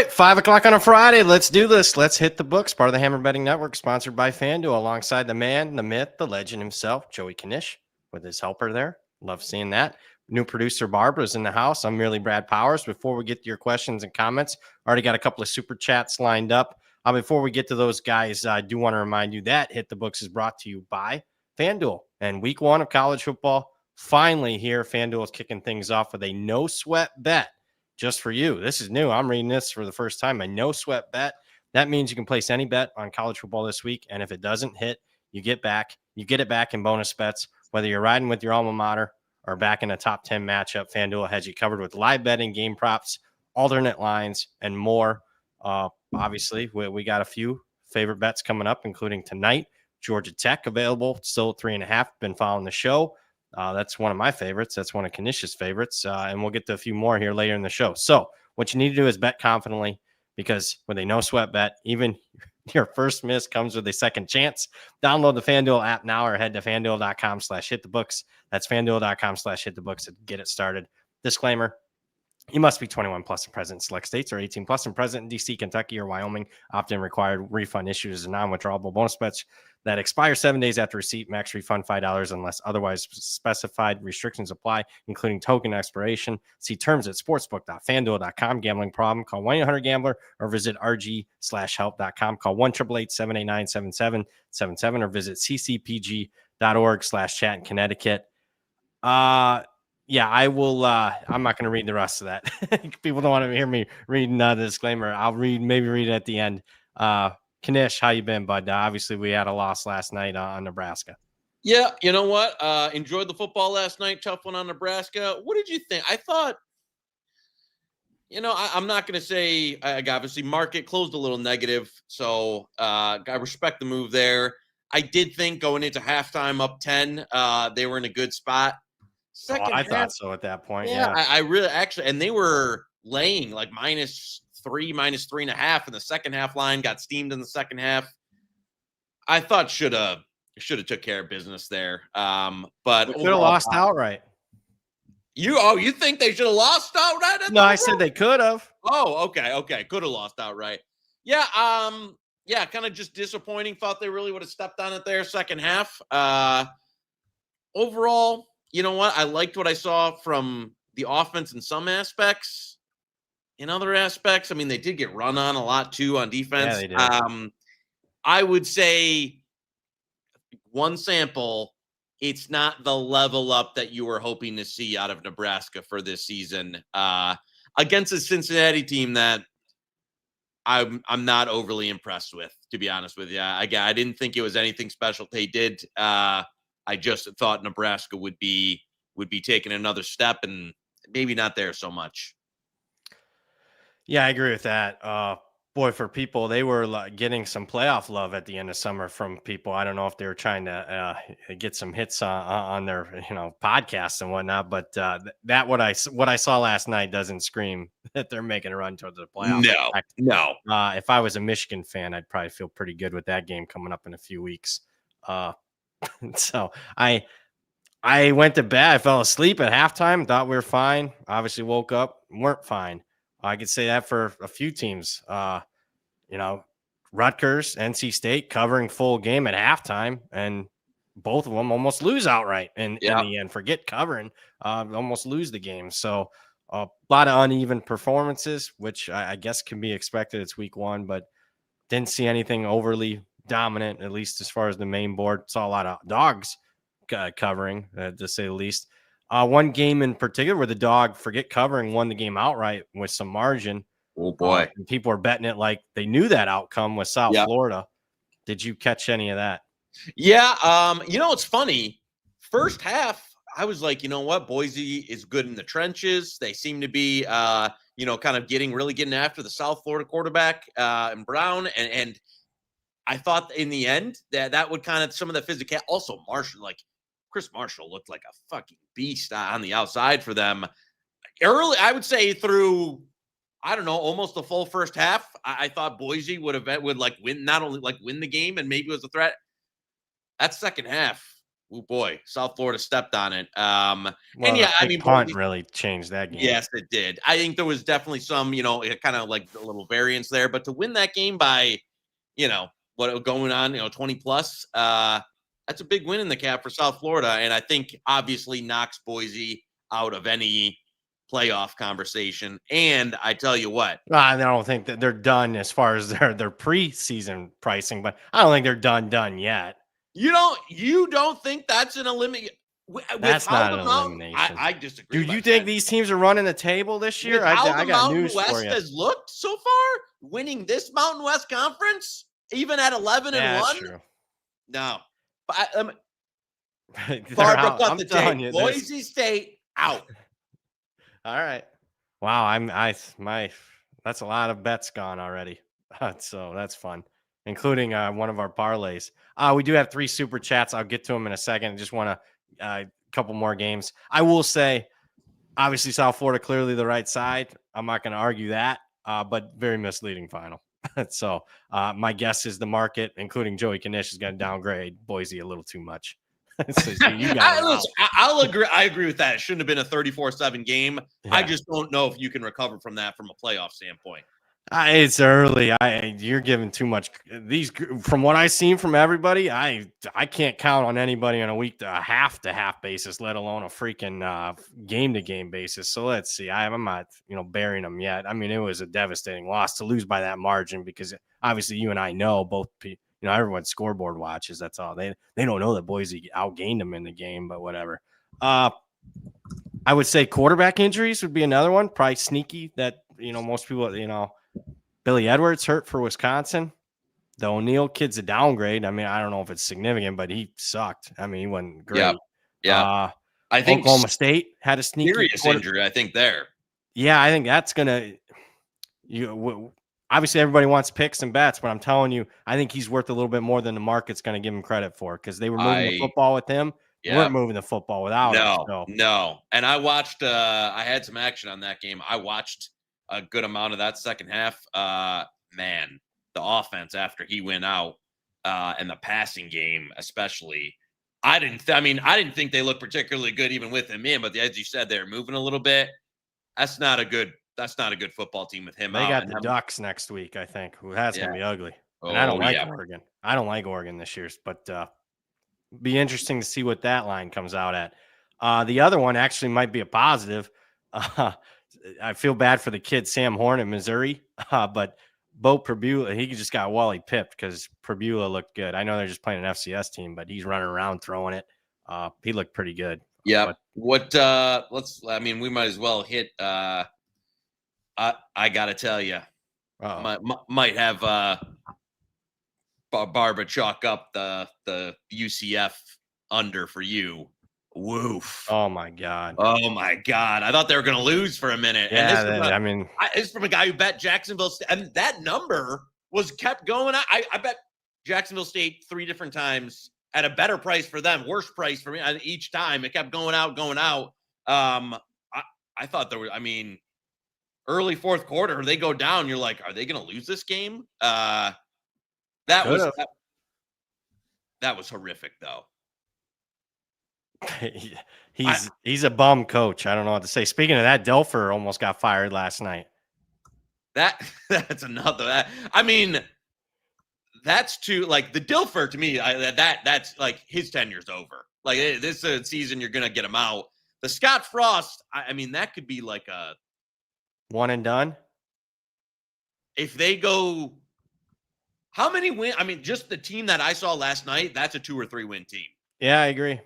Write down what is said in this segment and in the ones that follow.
right, 5 o'clock on a Friday. Let's do this. Let's hit the books. Part of the Hammer Betting Network, sponsored by Fanduel, alongside the man, the myth, the legend himself, Joey Knish, with his helper there. Love seeing that. New producer Barbara's in the house. I'm merely Brad Powers. Before we get to your questions and comments, already got a couple of super chats lined up. Before we get to those guys, I do want to remind you that Hit the Books is brought to you by Fanduel. And week one of college football, finally here, Fanduel is kicking things off with a no-sweat bet just for you. This is new. I'm reading this for the first time. A no-sweat bet. That means you can place any bet on college football this week, and if it doesn't hit, you get it back in bonus bets. Whether you're riding with your alma mater or back in a top 10 matchup, FanDuel has you covered with live betting, game props, alternate lines, and more. Obviously, we got a few favorite bets coming up, including tonight. Georgia Tech available, still at 3.5. Been following the show. That's one of my favorites. That's one of Knish's favorites. And we'll get to a few more here later in the show. So what you need to do is bet confidently, because with a no-sweat bet, even your first miss comes with a second chance. Download the FanDuel app now or head to fanduel.com/hitthebooks. That's fanduel.com/hitthebooks to get it started. Disclaimer: you must be 21 plus and present in select states, or 18 plus and present in D.C., Kentucky, or Wyoming. Opt-in required. Refund issued as a non-withdrawable bonus bets that expire 7 days after receipt. Max refund $5 unless otherwise specified. Restrictions apply, including token expiration. See terms at sportsbook.fanduel.com. Gambling problem? Call 1-800-GAMBLER or visit rg/help.com. Call 1-888-789-7777 or visit ccpg.org/chat in Connecticut. Yeah, I will. I'm not going to read the rest of that. People don't want to hear me reading the disclaimer. I'll maybe read it at the end. Knish, how you been, bud? Obviously, we had a loss last night on Nebraska. Yeah, you know what? Enjoyed the football last night. Tough one on Nebraska. What did you think? I thought, I'm not going to say, obviously, market closed a little negative. So I respect the move there. I did think going into halftime up 10, they were in a good spot. I thought so at that point. Yeah. I really actually, and they were laying like -3, -3.5 in the second half. Line got steamed in the second half. I thought should have took care of business there. But could have lost outright. You think they should have lost outright? No, I said they could have. Oh, okay. Could have lost outright. Yeah. Kind of just disappointing. Thought they really would have stepped on it there second half. Overall, you know what? I liked what I saw from the offense in some aspects. In other aspects, I mean, they did get run on a lot too on defense. Yeah, they did. I would say one sample, it's not the level up that you were hoping to see out of Nebraska for this season against a Cincinnati team that I'm not overly impressed with, to be honest with you. I didn't think it was anything special. They did. I just thought Nebraska would be taking another step, and maybe not there so much. Yeah, I agree with that. Boy, for people, they were getting some playoff love at the end of summer from people. I don't know if they were trying to get some hits on their podcasts and whatnot, but that what I saw last night doesn't scream that they're making a run towards the playoffs. No. If I was a Michigan fan, I'd probably feel pretty good with that game coming up in a few weeks. So I went to bed. I fell asleep at halftime. Thought we were fine. Obviously woke up, weren't fine. I could say that for a few teams. Rutgers, NC State covering full game at halftime, and both of them almost lose outright in the end. Forget covering, almost lose the game. So a lot of uneven performances, which I guess can be expected. It's week one, but didn't see anything overly dominant, at least as far as the main board. Saw a lot of dogs covering, to say the least. One game in particular where the dog, forget covering, won the game outright with some margin. Oh boy. And people are betting it like they knew that outcome was South Florida. Did you catch any of that? Yeah. It's funny. First half, I was like, you know what? Boise is good in the trenches. They seem to be, kind of getting after the South Florida quarterback and Brown. And I thought in the end that would kind of some of the physical. Also, Marshall, Chris Marshall looked like a fucking beast on the outside for them. Early, I would say through, I don't know, almost the full first half. I thought Boise would win, not only win the game and maybe it was a threat. That second half, oh boy, South Florida stepped on it. Well, And yeah, I the mean, punt really changed that game. yes, it did. I think there was definitely some, kind of like a little variance there, but to win that game by, what going on, 20 plus, that's a big win in the cap for South Florida. And I think obviously knocks Boise out of any playoff conversation. And I tell you what, I don't think that they're done as far as their preseason pricing, but I don't think they're done yet. you don't think that's an elimination? That's not an elimination. I disagree. Do you think these teams are running the table this year? How I the got Mountain news West for you. has looked so far, winning this Mountain West conference, even at 11-1. True. No, but Barbara, cut the tape. Boise State out. All right. Wow, that's a lot of bets gone already. So that's fun, including one of our parlays. We do have 3 super chats. I'll get to them in a second. I just want to a couple more games. I will say, obviously, South Florida clearly the right side. I'm not going to argue that, but very misleading final. So my guess is the market, including Joey Knish, is going to downgrade Boise a little too much. So I'll agree. I agree with that. It shouldn't have been a 34-7 game. Yeah. I just don't know if you can recover from that from a playoff standpoint. It's early. You're giving too much. From what I've seen from everybody, I can't count on anybody on a half-to-half basis, let alone a freaking game-to-game basis. So let's see. I'm not burying them yet. I mean, it was a devastating loss to lose by that margin because obviously you and I know both. Everyone scoreboard watches. That's all. They don't know that Boise outgained them in the game, but whatever. I would say quarterback injuries would be another one. Probably sneaky that most people Billy Edwards hurt for Wisconsin. The O'Neal kid's a downgrade. I mean, I don't know if it's significant, but he sucked. I mean, he wasn't great. Yeah. I think Oklahoma State had a sneaky serious injury. I think there. Yeah, I think that's gonna. Obviously, everybody wants picks and bets, but I'm telling you, I think he's worth a little bit more than the market's going to give him credit for because they were moving the football with him. Yeah. Weren't moving the football without him. No. And I watched. I had some action on that game. I watched a good amount of that second half. Man, the offense after he went out and the passing game, especially. I didn't think they looked particularly good even with him in, but as you said, they're moving a little bit. That's not a good football team with him. They got the Ducks next week, I think. That's going to be ugly. And I don't like Oregon. I don't like Oregon this year, but be interesting to see what that line comes out at. The other one actually might be a positive. I feel bad for the kid, Sam Horn in Missouri, but Bo Pribula, he just got Wally pipped because Pribula looked good. I know they're just playing an FCS team, but he's running around throwing it. He looked pretty good. Yeah. We might as well hit I got to tell you, might have Barbara chalk up the UCF under for you. Woof. Oh, my God. I thought they were going to lose for a minute. Yeah, and it's from a guy who bet Jacksonville State. And that number was kept going. I bet Jacksonville State 3 different times at a better price for them, worse price for me. Each time it kept going out. I thought there were, early fourth quarter, they go down. You're like, are they going to lose this game? That was horrific, though. He's a bum coach. I don't know what to say. Speaking of that, Delfer almost got fired last night. That's another. That's too like the Dilfer to me. That's like his tenure's over. Like this season, you're gonna get him out. The Scott Frost. That could be like a one and done. If they go, how many win? Just the team that I saw last night. That's a 2 or 3 win team. Yeah, I agree.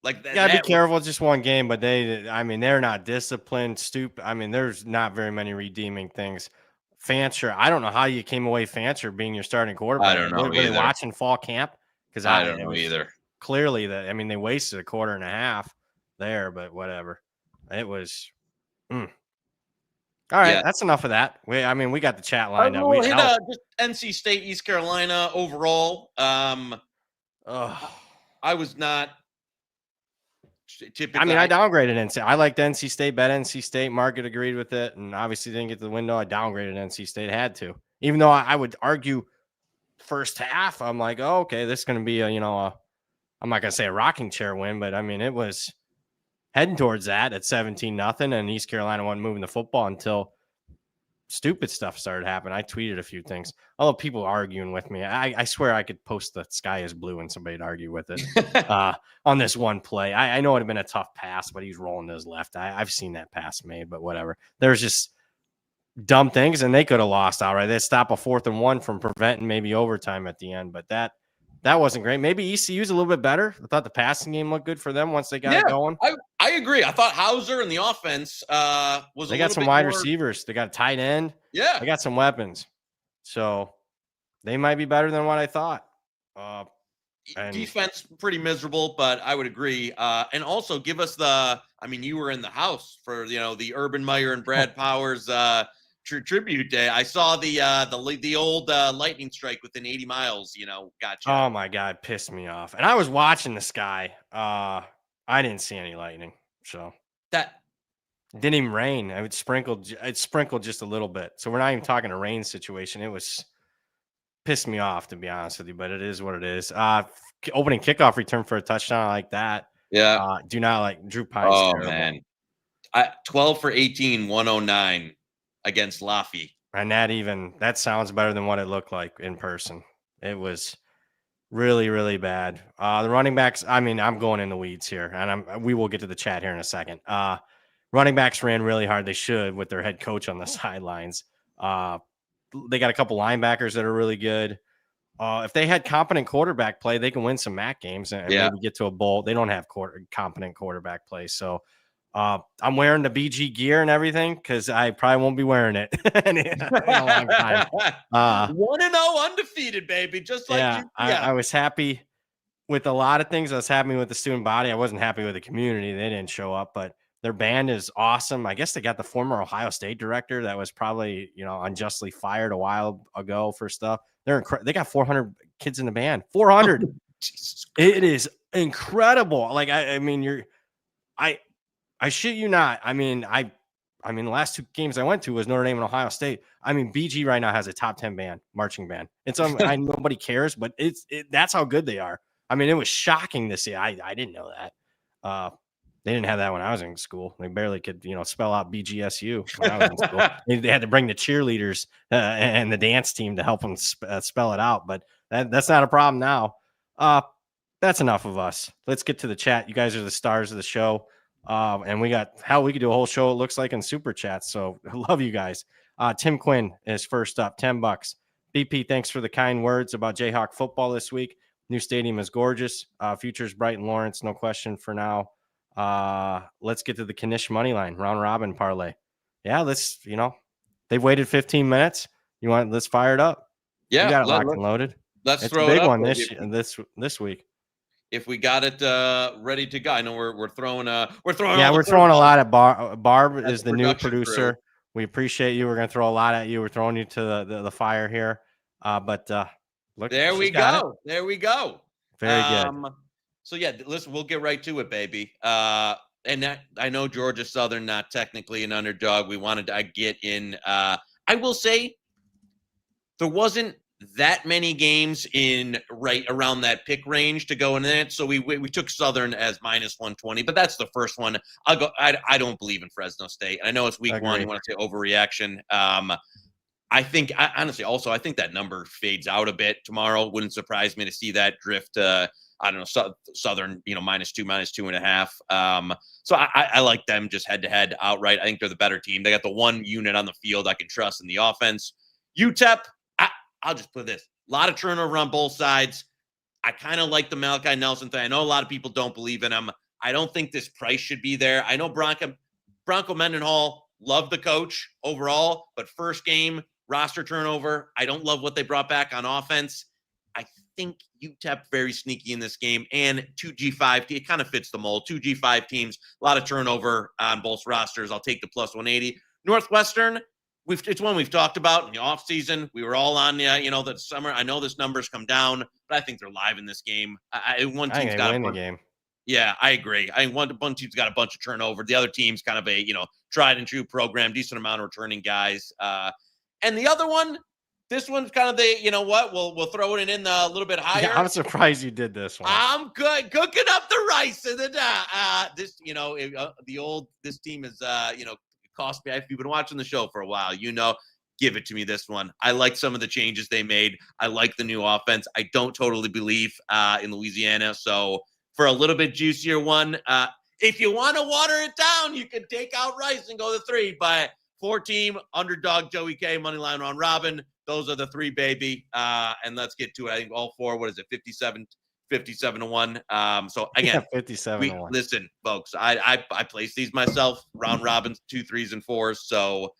Like that, gotta be careful. It's just one game, but they're not disciplined. There's not very many redeeming things. Fancher, I don't know how you came away Fancher being your starting quarterback. I don't know. Were they watching fall camp? Because I don't know either. Clearly, they wasted a quarter and a half there, but whatever. It was. All right, that's enough of that. We got the chat lined up. Just NC State, East Carolina overall. I was not. Typically, I downgraded NC. I liked NC State, bet NC State. Market agreed with it, and obviously didn't get to the window. I downgraded NC State. Had to, even though I would argue first half. I'm like, oh, okay, this is going to be a I'm not going to say a rocking chair win, but I mean, it was heading towards that at 17-0, and East Carolina wasn't moving the football until stupid stuff started happening. I tweeted a few things. Although people arguing with me, I swear I could post the sky is blue and somebody'd argue with it on this one play. I know it would have been a tough pass, but he's rolling to his left. I've seen that pass made, but whatever. There's just dumb things, and they could have lost outright. They'd stop a 4th and 1 from preventing maybe overtime at the end, but that wasn't great. Maybe ECU's a little bit better. I thought the passing game looked good for them once they got it going. I agree. I thought Hauser and the offense was. They got some wide receivers. They got a tight end. Yeah, they got some weapons, so they might be better than what I thought. Defense pretty miserable, but I would agree. And also give us the. I mean, you were in the house for the Urban Meyer and Brad Powers tribute day. I saw the old lightning strike within 80 miles. Gotcha. Oh my God, pissed me off. And I was watching the sky. I didn't see any lightning, so that didn't even rain. It sprinkled just a little bit. So we're not even talking a rain situation. It was pissed me off, to be honest with you, but it is what it is. Opening kickoff return for a touchdown like that. Yeah. Do not like Drew Pines. Oh terrible. Man, 12 for 18, 109 against Laffey. And that sounds better than what it looked like in person. It was really, really bad. The running backs, I mean, I'm going in the weeds here, and we will get to the chat here in a second. Running backs ran really hard. They should, with their head coach on the sidelines. They got a couple linebackers that are really good. If they had competent quarterback play, they can win some MAC games and maybe get to a bowl. They don't have competent quarterback play. So I'm wearing the BG gear and everything because I probably won't be wearing it in a long time. 1-0 undefeated, baby. Just like I was happy with a lot of things. I was happy with the student body. I wasn't happy with the community. They didn't show up, but their band is awesome. I guess they got the former Ohio State director that was probably, unjustly fired a while ago for stuff. They got 400 kids in the band. 400. It is incredible. Like, I mean, I shit you not. I mean, the last 2 games I went to was Notre Dame and Ohio State. I mean, BG right now has a top 10 marching band. It's I nobody cares, but that's how good they are. I mean, it was shocking to see. I didn't know that. They didn't have that when I was in school. They barely could, spell out BGSU when I was in school. They had to bring the cheerleaders and the dance team to help them spell it out. But that's not a problem now. That's enough of us. Let's get to the chat. You guys are the stars of the show. And we could do a whole show, it looks like, in super chats. So I love you guys. Tim Quinn is first up, $10. BP, thanks for the kind words about Jayhawk football this week. New stadium is gorgeous. Future's bright in Lawrence, no question for now. Let's get to the Knish money line, round robin parlay. Yeah, let's, they've waited 15 minutes. Let's fire it up. Yeah, we got it locked and loaded. Let's it's throw a big it up one this week. If we got it ready to go, I know we're throwing we're throwing a lot at Barb is the new producer. Crew. We appreciate you. We're gonna throw a lot at you. We're throwing you to the fire here. But look, there we go. There we go. Very good. So yeah, listen, we'll get right to it, baby. And that, I know Georgia Southern not technically an underdog. We wanted to get in. I will say there wasn't that many games in right around that pick range to go in it. So we took Southern as -120, but that's the first one. I'll go. I don't believe in Fresno State. I know it's week 1. You want to say overreaction. I think honestly, also, I think that number fades out a bit tomorrow. Wouldn't surprise me to see that drift. I don't know, Southern, -2, -2.5. So I like them just head-to-head outright. I think they're the better team. They got the one unit on the field I can trust in the offense. UTEP, I'll just put this. A lot of turnover on both sides. I kind of like the Malachi Nelson thing. I know a lot of people don't believe in him. I don't think this price should be there. I know Bronco Mendenhall loved the coach overall, but first game, roster turnover. I don't love what they brought back on offense. I think UTEP very sneaky in this game, and 2 G5, it kind of fits the mold. 2 G5 teams, a lot of turnover on both rosters. I'll take the +180. Northwestern, it's one we've talked about in the offseason. We were all on the summer. I know this number's come down, but I think they're live in this game. One team's got to win the game. Yeah, I agree. I think one team's got a bunch of turnover. The other team's kind of a tried and true program, decent amount of returning guys. And the other one, this one's kind of the, you know what? We'll throw it in a little bit higher. Yeah, I'm surprised you did this one. I'm good cooking up the rice and this, this team is cost me. If you've been watching the show for a while, give it to me this one. I like some of the changes they made. I like the new offense. I don't totally believe in Louisiana. So for a little bit juicier one, if you want to water it down, you can take out Rice and go to 3. But 4-team underdog Joey K, money line round robin. Those are the 3, baby. And let's get to it. I think all 4. What is it? 57-1. So again, 57-1. Listen, folks. I place these myself. Round robins, 2 3s and 4s. So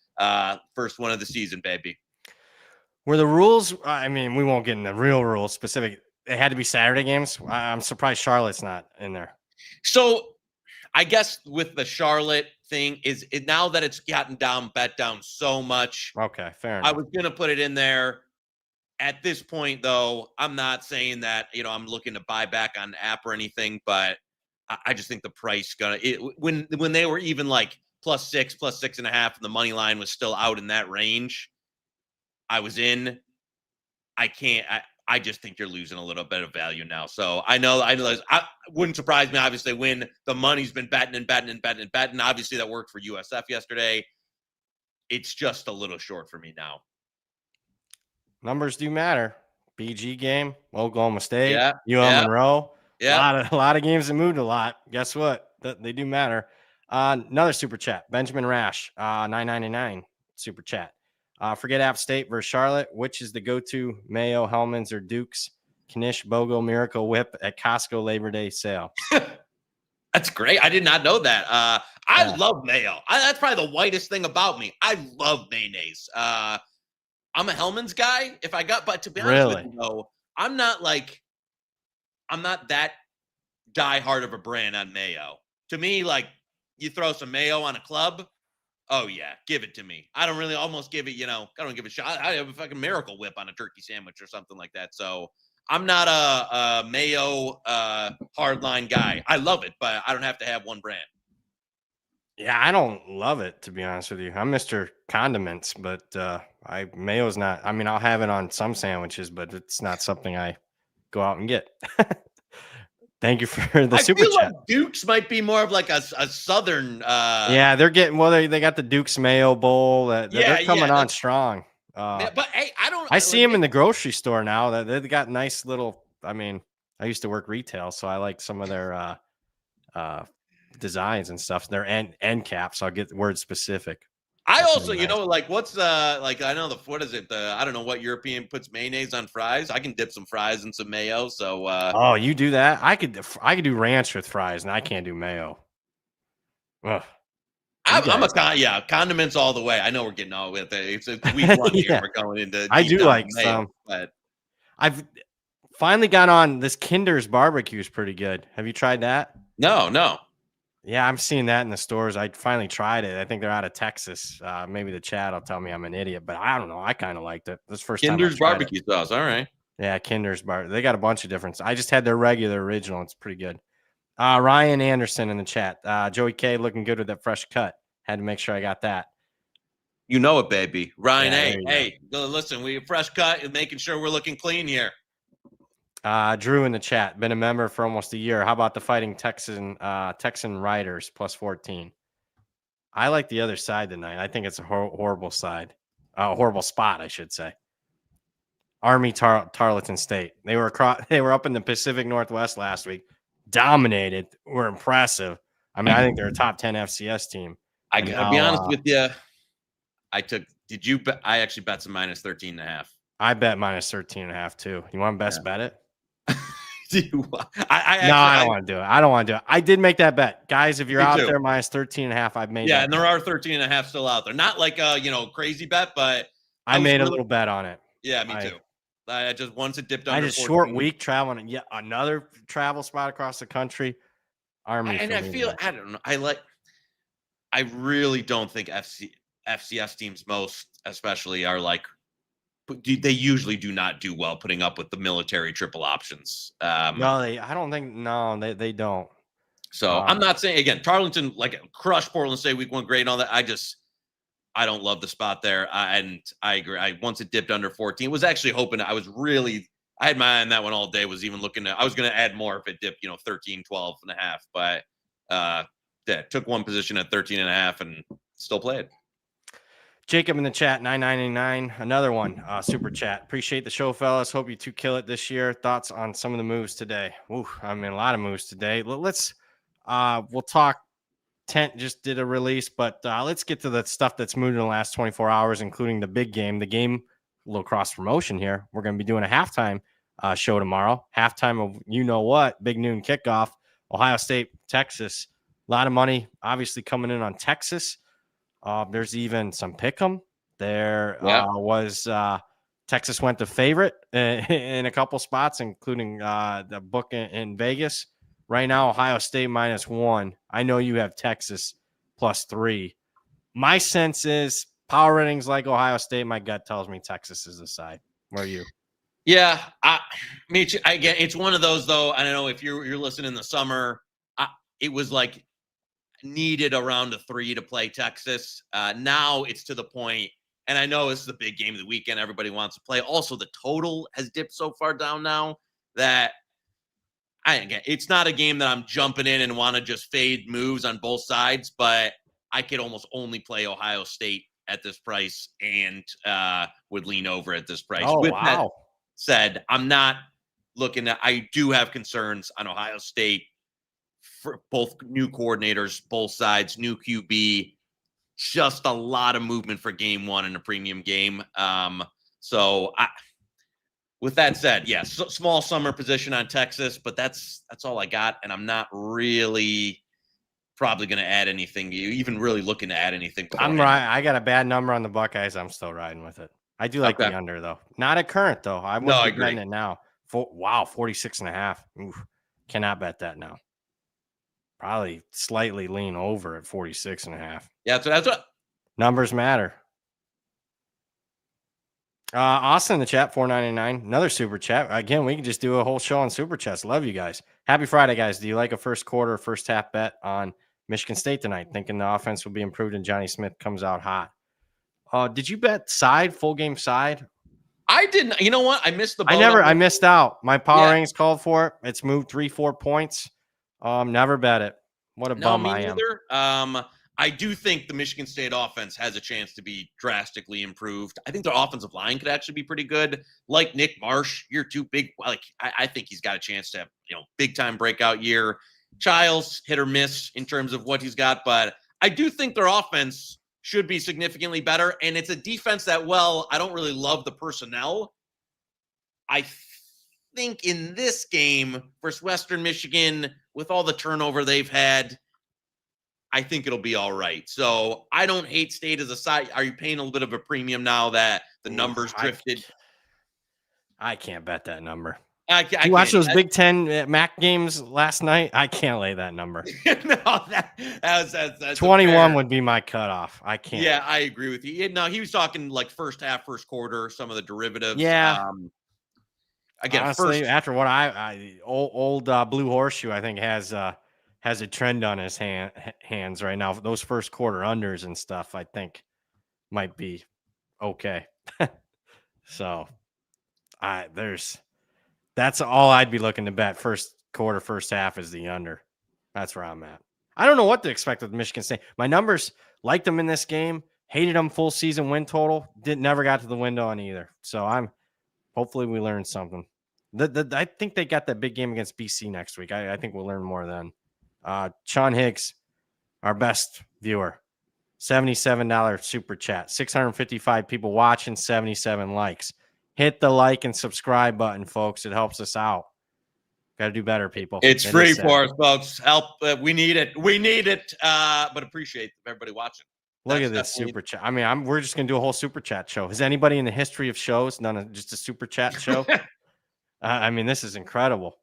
first one of the season, baby. Were the rules? I mean, we won't get into real rules specific. It had to be Saturday games. I'm surprised Charlotte's not in there. So I guess with the Charlotte thing is it now that it's gotten bet down so much. Okay, fair enough. I was going to put it in there. At this point, though, I'm not saying that, I'm looking to buy back on app or anything, but I just think the price when they were even like +6, +6.5, and the money line was still out in that range, I was in. I just think you're losing a little bit of value now. So I know I wouldn't surprise me, obviously, when the money's been betting. Obviously, that worked for USF yesterday. It's just a little short for me now. Numbers do matter. BG game, Oklahoma State, Monroe. Yeah. A lot of games that moved a lot. Guess what? They do matter. Another super chat. Benjamin Rash, $9.99 super chat. Forget App State versus Charlotte. Which is the go-to Mayo, Hellman's, or Duke's Knish BOGO Miracle Whip at Costco Labor Day sale? That's great. I did not know that. I love mayo. That's probably the whitest thing about me. I love mayonnaise. I'm a Hellman's guy. But to be honest with you, though, I'm not that diehard of a brand on mayo. To me, like, you throw some mayo on a club, oh yeah, give it to me. I don't really almost give it, I don't give a shot. I have a fucking Miracle Whip on a turkey sandwich or something like that. So I'm not a mayo hardline guy. I love it, but I don't have to have one brand. Yeah, I don't love it, to be honest with you. I'm Mr. Condiments, but mayo's not. I mean, I'll have it on some sandwiches, but it's not something I go out and get. Thank you for the super chat. Like Duke's might be more of like a southern. Yeah, they're getting they got the Duke's Mayo Bowl. They're coming on strong. But hey, I see them in the grocery store now. That they've got nice little. I mean, I used to work retail, so I like some of their designs and stuff. Their end caps. I'll get word specific. I also, like what's I know what is it? I don't know what European puts mayonnaise on fries. I can dip some fries in some mayo. So oh, you do that? I could do ranch with fries, and I can't do mayo. Ugh. Condiments all the way. I know we're getting all with it. It's week 1 here. We're going into. I do like mayo, some, but I've finally got on this Kinder's barbecue is pretty good. Have you tried that? No. Yeah, I'm seeing that in the stores. I finally tried it. I think they're out of Texas. Maybe the chat will tell me I'm an idiot, but I don't know. I kind of liked it. This first Kinder's barbecue sauce. All right. Yeah, Kinder's bar. They got a bunch of different. I just had their regular original. It's pretty good. Ryan Anderson in the chat. Joey K looking good with that fresh cut. Had to make sure I got that. You know it, baby. Ryan, hey, listen, we fresh cut and making sure we're looking clean here. Drew in the chat, been a member for almost a year. How about the Fighting Texan Riders +14? I like the other side tonight. I think it's a horrible side, horrible spot, I should say. Army Tarleton State. They were up in the Pacific Northwest last week, dominated. Were impressive. I mean, I think they're a top 10 FCS team. I'll be honest with you. I actually bet some -13.5. I bet -13.5 too. You want to best bet it? I don't want to do it. I don't want to do it. I did make that bet, guys. If you're out there -13.5, I've made. Yeah, and there are 13.5 still out there. Not like a crazy bet, but I made a little bet on it. Yeah, me too. I just once it dipped under. I had a short week traveling. Yeah, another travel spot across the country. Army, and I feel I don't know. I really don't think FCS teams, most especially, are like. They usually do not do well putting up with the military triple options. No, I don't think. No, they don't. So I'm not saying again. Tarleton crushed Portland State week 1, great and all that. I don't love the spot there. And I agree. Once it dipped under 14, was actually hoping I had my eye on that one all day, was even looking at, I was going to add more if it dipped, 13, 12 and a half, but took one position at 13 and a half and still played. Jacob in the chat, 999, another one, super chat. Appreciate the show, fellas. Hope you two kill it this year. Thoughts on some of the moves today? Ooh, I mean, a lot of moves today. Let's, we'll talk. Tent just did a release, but let's get to the stuff that's moved in the last 24 hours, including the big game, a little cross promotion here. We're going to be doing a halftime show tomorrow. Halftime of what, big noon kickoff, Ohio State, Texas. A lot of money obviously coming in on Texas. There's even some pick'em. There was Texas went to favorite in a couple spots, including the book in Vegas. Right now, Ohio State -1. I know you have Texas +3. My sense is power ratings like Ohio State. My gut tells me Texas is the side. Where are you? Yeah, again, it's one of those though. I don't know if you're listening in the summer. It was like needed around a 3 to play Texas. Now it's to the point, and I know this is the big game of the weekend. Everybody wants to play. Also, the total has dipped so far down now that it's not a game that I'm jumping in and want to just fade moves on both sides, but I could almost only play Ohio State at this price and would lean over at this price. Oh, With wow. that said, I'm not looking at, I do have concerns on Ohio State for both new coordinators, both sides, new QB, just a lot of movement for game one in a premium game. With that said, yes, small summer position on Texas, but that's all I got, and I'm not really probably going to add anything. Even really looking to add anything. I'm right. I got a bad number on the Buckeyes. I'm still riding with it. I do like the under though. Not at current though. I wouldn't be betting it now. 46.5. Oof, cannot bet that now. Probably slightly lean over at 46.5. Yeah, so that's what numbers matter. Austin in the chat, 499. Another super chat. Again, we can just do a whole show on super chats. Love you guys. Happy Friday, guys. Do you like a first quarter, first half bet on Michigan State tonight? Thinking the offense will be improved and Johnny Smith comes out hot. Did you bet side, full game side? I didn't. You know what? I missed the boat. I missed out. My power ratings called for it. It's moved 3-4 points. Never bet it. What a bum I am. Neither. I do think the Michigan State offense has a chance to be drastically improved. I think their offensive line could actually be pretty good. Like Nick Marsh, you're too big. I think he's got a chance to have, big time breakout year. Childs, hit or miss in terms of what he's got, but I do think their offense should be significantly better. And it's a defense that, I don't really love the personnel. I think in this game versus Western Michigan, with all the turnover they've had, I think it'll be all right. So I don't hate State as a side. Are you paying a little bit of a premium now that the numbers drifted? I can't bet that number. I watched those Big Ten MAC games last night. I can't lay that number. No, that's 21 would be my cutoff. I can't. Yeah, I agree with you. No, he was talking like first half, first quarter, some of the derivatives. Yeah. Again, honestly, after what old Blue Horseshoe, I think has a trend on his hands right now. Those first quarter unders and stuff, I think might be okay. So that's all I'd be looking to bet. First quarter, first half is the under. That's where I'm at. I don't know what to expect with Michigan State. My numbers liked them in this game, hated them full season win total. Never got to the window on either. So hopefully we learned something. I think they got that big game against BC next week. I think we'll learn more then. Sean Higgs, our best viewer, $77 super chat, 655 people watching, 77 likes. Hit the like and subscribe button, folks. It helps us out. Got to do better, people. It's free for us, folks. Help. We need it. We need it. But appreciate everybody watching. Look at this super chat. I mean, we're just going to do a whole super chat show. Has anybody in the history of shows done just a super chat show? I mean, this is incredible.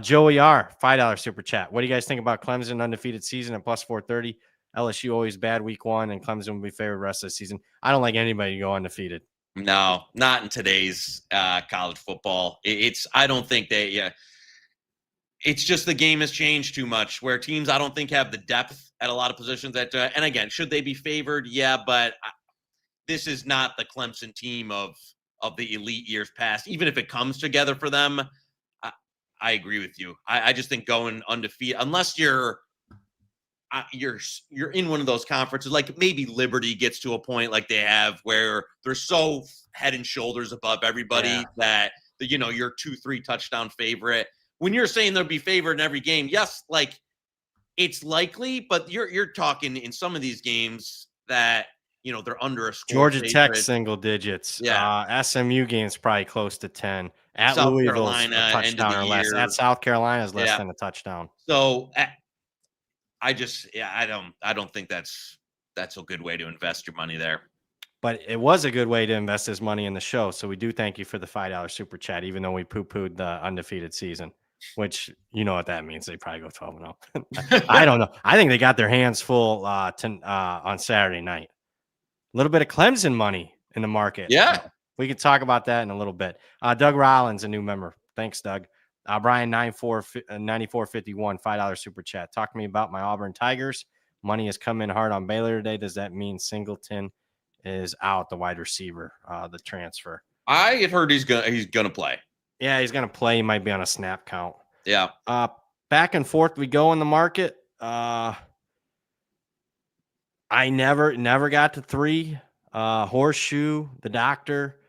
Joey R, $5 super chat. What do you guys think about Clemson undefeated season at plus 430? LSU always bad week one, and Clemson will be favored rest of the season. I don't like anybody to go undefeated. No, not in today's college football. I don't think it's just the game has changed too much where teams I don't think have the depth at a lot of positions and again, should they be favored? Yeah, but this is not the Clemson team of the elite years past. Even if it comes together for them, I agree with you. I just think going undefeated, unless you're in one of those conferences, like maybe Liberty gets to a point like they have where they're so head and shoulders above everybody that you're 2-3 touchdown favorite. When you're saying they'll be favored in every game, yes, like it's likely, but you're talking in some of these games that they're under a score. Georgia Tech single digits. SMU game's probably close to 10. At South Louisville's Carolina, a touchdown or less. At South Carolina's less than a touchdown. So I don't think that's a good way to invest your money there. But it was a good way to invest his money in the show. So we do thank you for the $5 super chat, even though we poo-pooed the undefeated season, which you know what that means. They probably go 12-0. I don't know. I think they got their hands full on Saturday night. A little bit of Clemson money in the market. Yeah. We can talk about that in a little bit. Doug Rollins, a new member. Thanks, Doug. Brian 9451, $5 super chat. Talk to me about my Auburn Tigers. Money has come in hard on Baylor today. Does that mean Singleton is out, the wide receiver, the transfer? I had heard he's gonna play. Yeah, he's gonna play. He might be on a snap count. Yeah. Back and forth we go in the market. I never got to 3. Horseshoe, the doctor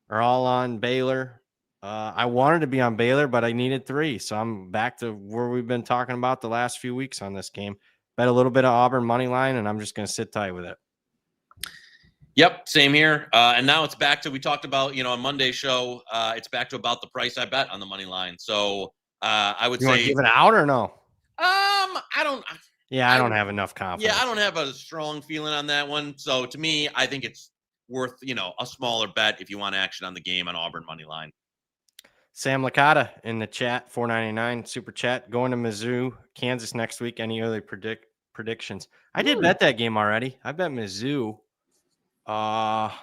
are all on Baylor. I wanted to be on Baylor, but I needed 3. So I'm back to where we've been talking about the last few weeks on this game. Bet a little bit of Auburn money line, and I'm just going to sit tight with it. Yep, same here. And now it's back to, we talked about, on Monday's show, it's back to about the price I bet on the money line. So I would say, give it out or no? I don't. Yeah, I don't have enough confidence. Yeah, I don't have a strong feeling on that one. So to me, I think it's worth, a smaller bet if you want action on the game on Auburn money line. Sam Licata in the chat, $4.99 super chat. Going to Mizzou, Kansas next week. Any early predictions? I did bet that game already. I bet Mizzou. That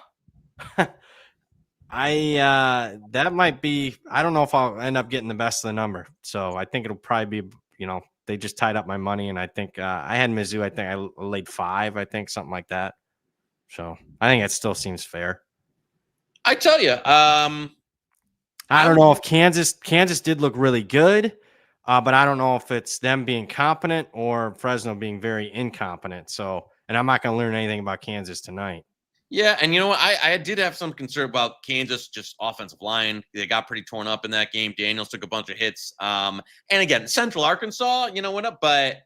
might be. I don't know if I'll end up getting the best of the number. So I think it'll probably be. They just tied up my money, and I think I had Mizzou. I think I laid 5. I think something like that. So I think it still seems fair. I tell you, I don't know if Kansas did look really good, but I don't know if it's them being competent or Fresno being very incompetent. So, and I'm not going to learn anything about Kansas tonight. Yeah, and you know what? I did have some concern about Kansas, just offensive line. They got pretty torn up in that game. Daniels took a bunch of hits. And again, Central Arkansas, went up, but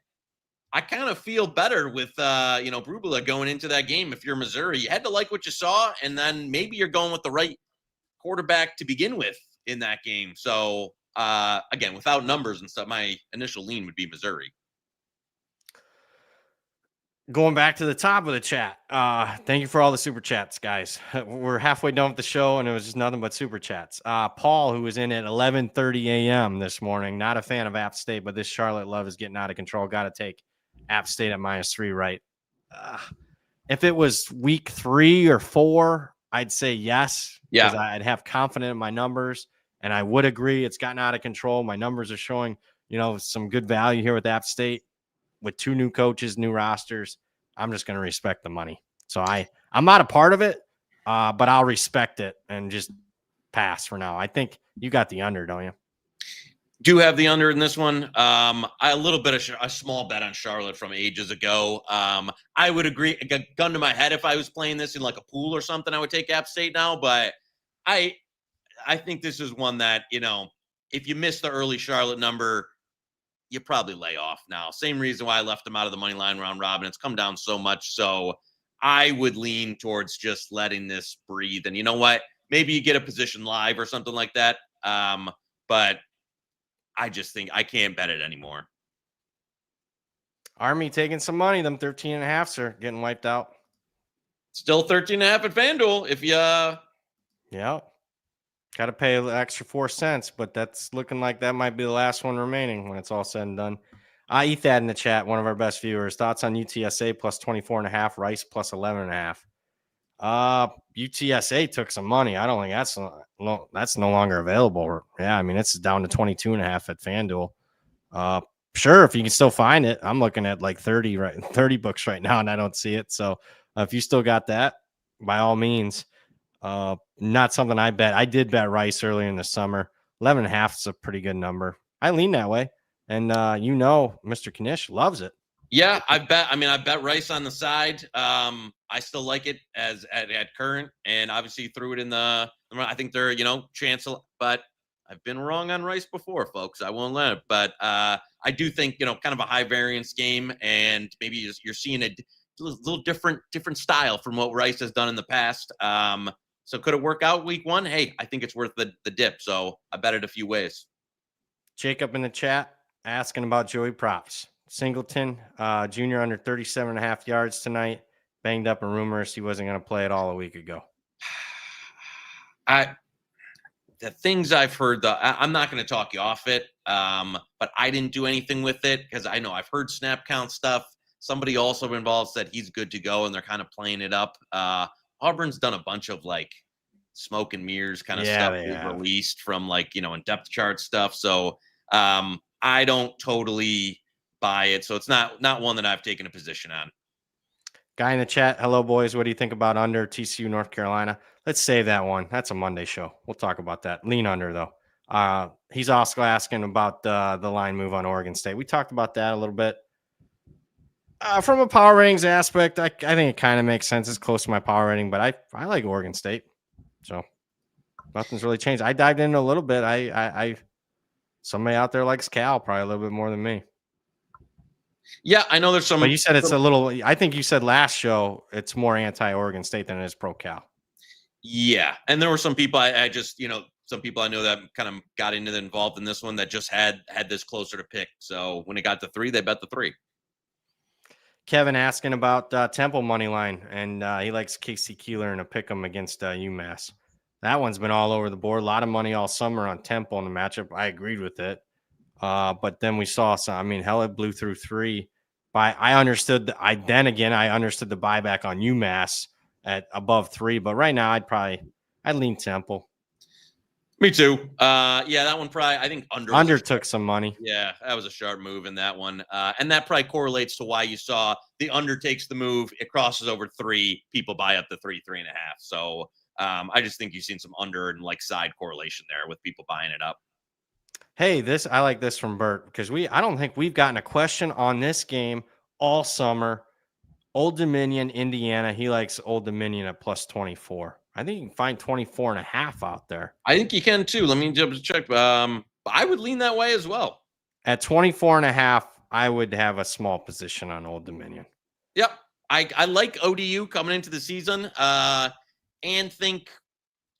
I kind of feel better with, Brubula going into that game. If you're Missouri, you had to like what you saw, and then maybe you're going with the right quarterback to begin with in that game. So, again, without numbers and stuff, my initial lean would be Missouri. Going back to the top of the chat. Thank you for all the super chats, guys. We're halfway done with the show, and it was just nothing but super chats. Paul, who was in at 11:30 a.m. this morning, not a fan of App State, but this Charlotte love is getting out of control. Got to take App State at -3, right? If it was week 3 or 4, I'd say yes. Yeah. I'd have confidence in my numbers, and I would agree it's gotten out of control. My numbers are showing, some good value here with App State. With 2 new coaches, new rosters, I'm just going to respect the money. So I'm not a part of it, but I'll respect it and just pass for now. I think you got the under, don't you? Do have the under in this one. A little bit of a small bet on Charlotte from ages ago. I would agree. A gun to my head, if I was playing this in like a pool or something, I would take App State now. But I think this is one that, if you miss the early Charlotte number, you probably lay off now. Same reason why I left them out of the money line round robin. It's come down so much. So I would lean towards just letting this breathe. And you know what? Maybe you get a position live or something like that. But I just think I can't bet it anymore. Army taking some money. Them 13.5s are getting wiped out. Still 13.5 at FanDuel. If you, yeah. Got to pay an extra 4 cents, but that's looking like that might be the last one remaining when it's all said and done. Ethad in the chat, one of our best viewers. Thoughts on UTSA plus 24.5, Rice plus 11.5. UTSA took some money. I don't think that's no longer available. Yeah, I mean, it's down to 22.5 at FanDuel. Sure, if you can still find it. I'm looking at like 30 books right now, and I don't see it. So if you still got that, by all means. Not something I bet. I did bet Rice earlier in the summer. 11.5 is a pretty good number. I lean that way. And Mr. Knish loves it. Yeah, I bet Rice on the side. I still like it as at current, and obviously threw it in the. I think they're chancellor, but I've been wrong on Rice before, folks. I won't let it. But I do think kind of a high variance game, and maybe you're seeing a little different style from what Rice has done in the past. So could it work out week one? Hey, I think it's worth the dip. So I bet it a few ways. Jacob in the chat asking about Joey props. Singleton, junior, under 37.5 yards tonight. Banged up, and rumors he wasn't going to play at all a week ago. The things I've heard, I'm not going to talk you off it, but I didn't do anything with it because I know I've heard snap count stuff. Somebody also involved said he's good to go, and they're kind of playing it up. Auburn's done a bunch of like smoke and mirrors kind of stuff they've released from in depth chart stuff. So I don't totally buy it. So it's not one that I've taken a position on. Guy in the chat, hello boys. What do you think about under TCU North Carolina? Let's save that one. That's a Monday show. We'll talk about that. Lean under though. He's also asking about the line move on Oregon State. We talked about that a little bit. From a power ratings aspect, I think it kind of makes sense. It's close to my power rating, but I like Oregon State. So nothing's really changed. I dived into a little bit. I somebody out there likes Cal probably a little bit more than me. Yeah, I know there's some. But you said it's a little. I think you said last show it's more anti-Oregon State than it is pro-Cal. Yeah, and there were some people I just some people I know that kind of got involved in this one that just had this closer to pick. So when it got to 3, they bet the 3. Kevin asking about Temple money line, and he likes Casey Keeler in a pick 'em against UMass. That one's been all over the board. A lot of money all summer on Temple in the matchup. I agreed with it. But then we saw some. I mean, hell, it blew through 3. I understood. I understood the buyback on UMass at above 3. But right now, I'd lean Temple. Me too. Yeah, that one probably. I think under took some money. Yeah, that was a sharp move in that one, and that probably correlates to why you saw the under takes the move. It crosses over 3. People buy up to 3.5. So I just think you've seen some under and side correlation there with people buying it up. Hey, I like this from Bert because I don't think we've gotten a question on this game all summer. Old Dominion, Indiana. He likes Old Dominion at plus 24. I think you can find 24.5 out there. I think you can too. Let me just check. I would lean that way as well. At 24.5, I would have a small position on Old Dominion. Yep. I like ODU coming into the season and think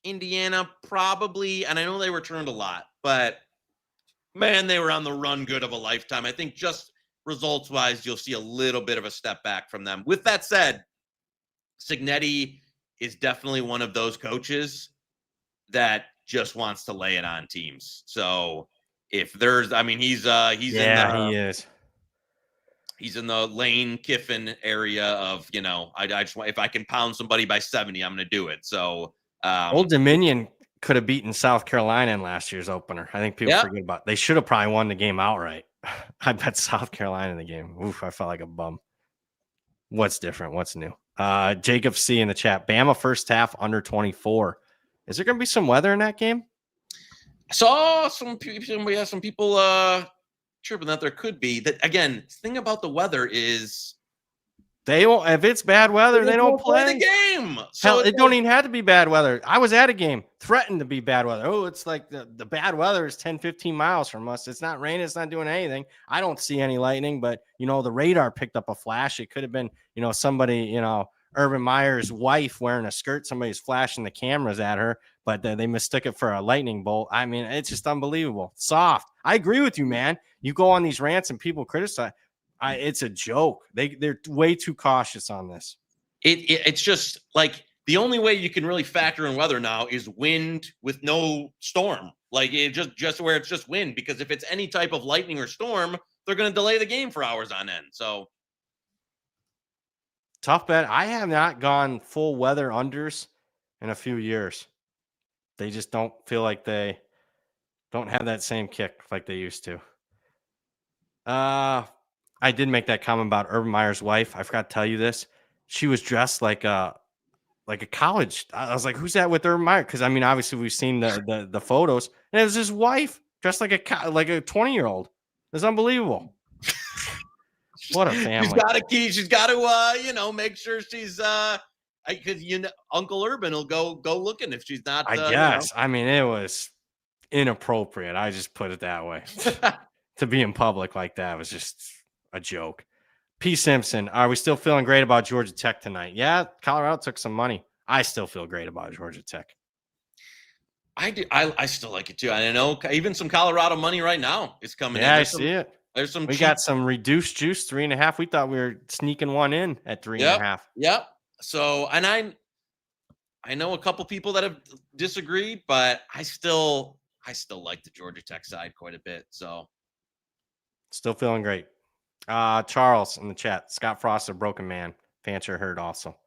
Indiana probably, and I know they returned a lot, but man, they were on the run good of a lifetime. I think just results-wise, you'll see a little bit of a step back from them. With that said, Cignetti is definitely one of those coaches that just wants to lay it on teams. So if there's, he's he is. He's in the Lane Kiffin area of, I just want, if I can pound somebody by 70, I'm going to do it. So Old Dominion could have beaten South Carolina in last year's opener. I think people forget about it. They should have probably won the game outright. I bet South Carolina in the game. Oof, I felt like a bum. What's different? What's new? Jacob C in the chat. Bama first half under 24. Is there going to be some weather in that game? I saw some people chirping that there could be. That again, the thing about the weather is they won't. If it's bad weather, they don't play the game. So hell, it don't even have to be bad weather. I was at a game threatened to be bad weather. Oh, it's like the bad weather is 10, 15 miles from us. It's not raining. It's not doing anything. I don't see any lightning, but the radar picked up a flash. It could have been, somebody, Urban Meyer's wife wearing a skirt. Somebody's flashing the cameras at her, but they mistook it for a lightning bolt. I mean, it's just unbelievable. Soft. I agree with you, man. You go on these rants and people criticize. It's a joke. They're way too cautious on this. It's just like the only way you can really factor in weather now is wind with no storm. Like it just where it's just wind, because if it's any type of lightning or storm, they're going to delay the game for hours on end. So tough bet. I have not gone full weather unders in a few years. They just don't feel like they don't have that same kick like they used to. I did make that comment about Urban Meyer's wife. I forgot to tell you this. She was dressed like a like a college. I was like, who's that with Urban Meyer? Because I mean, obviously we've seen the photos, and it was his wife dressed like a 20-year-old. It's unbelievable. What a family. She's got to make sure she's because Uncle Urban will go looking if she's not. I guess. I mean, it was inappropriate. I just put it that way. To be in public like that was just a joke. P. Simpson, are we still feeling great about Georgia Tech tonight? Yeah, Colorado took some money. I still feel great about Georgia Tech. I do. I still like it too. I know even some Colorado money right now is coming in. Yeah, I see it. There's some. We got some reduced juice, 3.5. We thought we were sneaking one in at 3.5. Yep. So, and I know a couple people that have disagreed, but I still like the Georgia Tech side quite a bit. So, still feeling great. Charles in the chat. Scott Frost, a broken man. Fancher hurt also.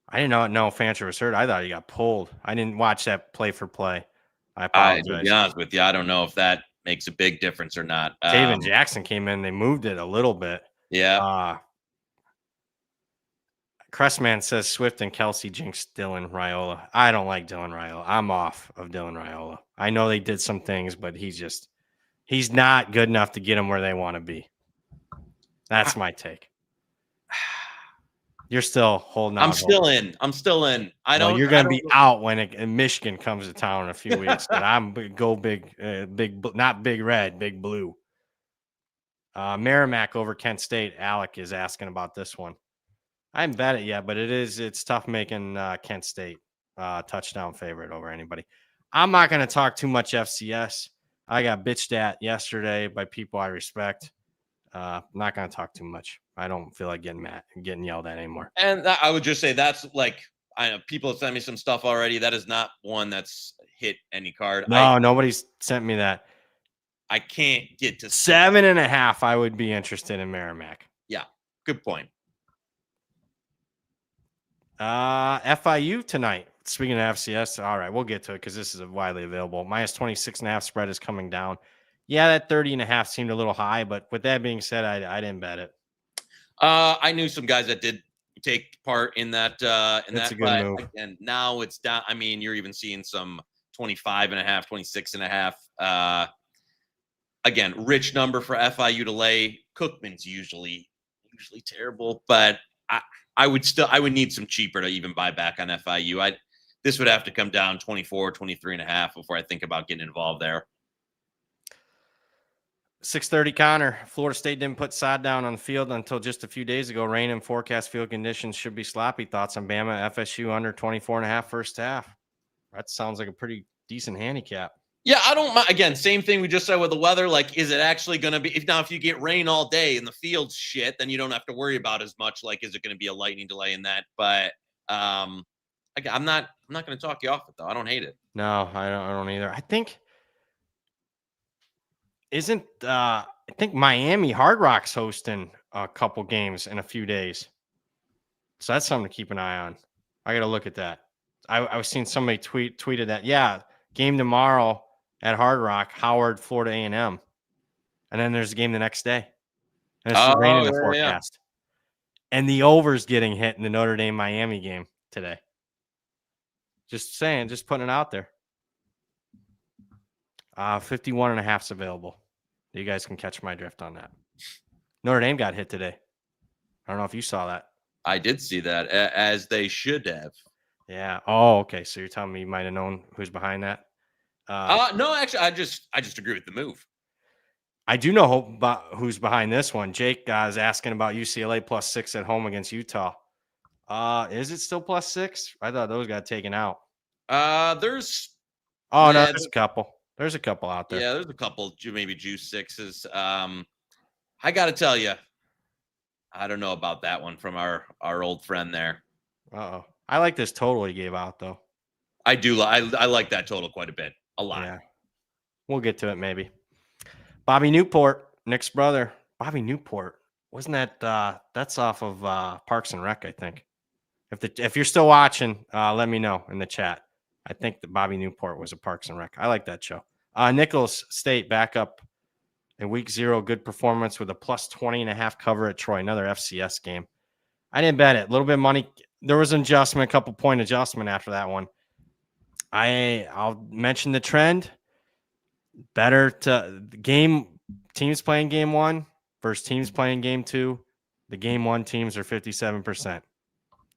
I didn't know Fancher was hurt. I thought he got pulled. I didn't watch that play for play. I apologize. To be honest with you, I don't know if that makes a big difference or not. Taven Jackson came in. They moved it a little bit. Yeah. Cressman says Swift and Kelsey jinx Dylan Raiola. I don't like Dylan Raiola. I'm off of Dylan Raiola. I know they did some things, but he's not good enough to get them where they want to be. That's my take. You're still holding on. I'm still in. You're going to be out when Michigan comes to town in a few weeks. But I'm go big, not big red, big blue. Merrimack over Kent State. Alec is asking about this one. I haven't bet it yet, but it's tough making Kent State touchdown favorite over anybody. I'm not going to talk too much FCS. I got bitched at yesterday by people I respect. I'm not going to talk too much. I don't feel like getting yelled at anymore. And I would just say that's like, I know people have sent me some stuff already. That is not one that's hit any card. No, nobody's sent me that. I can't get to 7.5. I would be interested in Merrimack. Yeah, good point. FIU tonight. Speaking of FCS, all right, we'll get to it because this is widely available. Minus 26.5 spread is coming down. Yeah, that 30.5 seemed a little high, but with that being said, I didn't bet it. I knew some guys that did take part in that. That's a good move. And now it's down. I mean, you're even seeing some 25.5, 26.5. Again, rich number for FIU to lay. Cookman's usually terrible, but I would need some cheaper to even buy back on FIU. This would have to come down 24, 23.5 before I think about getting involved there. 6:30 Connor. Florida State didn't put sod down on the field until just a few days ago. Rain and forecast field conditions should be sloppy. Thoughts on Bama FSU under 24.5 first half? That sounds like a pretty decent handicap. Yeah, I don't mind. Again, same thing we just said with the weather. Like, is it actually going to be? If you get rain all day and the field's shit, then you don't have to worry about as much. Like, is it going to be a lightning delay in that? But I'm not going to talk you off it though. I don't hate it. No, I don't either. I think I think Miami Hard Rock's hosting a couple games in a few days, so that's something to keep an eye on. I got to look at that. I was seeing somebody tweeted that. Yeah, game tomorrow at Hard Rock, Howard, Florida A&M. And then there's a game the next day. And it's raining in the forecast. Yeah. And the over's getting hit in the Notre Dame Miami game today. Just saying, just putting it out there. 51.5's available. You guys can catch my drift on that. Notre Dame got hit today. I don't know if you saw that. I did see that, as they should have. Yeah. Oh, okay. So you're telling me you might have known who's behind that? No, actually, I just agree with the move. I do know who's behind this one. Jake is asking about UCLA +6 at home against Utah. Is it still +6? I thought those got taken out. There's there's a couple. There's a couple out there. Yeah, there's a couple maybe juice 6s. I got to tell you, I don't know about that one from our old friend there. Uh-oh. I like this total he gave out though. I do. I like that total quite a bit. A lot. Yeah. We'll get to it maybe. Bobby Newport, Nick's brother. Bobby Newport. Wasn't that that's off of Parks and Rec, I think. If you're still watching, let me know in the chat. I think that Bobby Newport was a Parks and Rec. I like that show. Nicholls State back up in week 0. Good performance with a +20.5 cover at Troy. Another FCS game. I didn't bet it. A little bit of money. there was an adjustment, a couple point adjustment after that one. I'll mention the trend. Better to game teams playing game 1 versus teams playing game 2. The game 1 teams are 57%,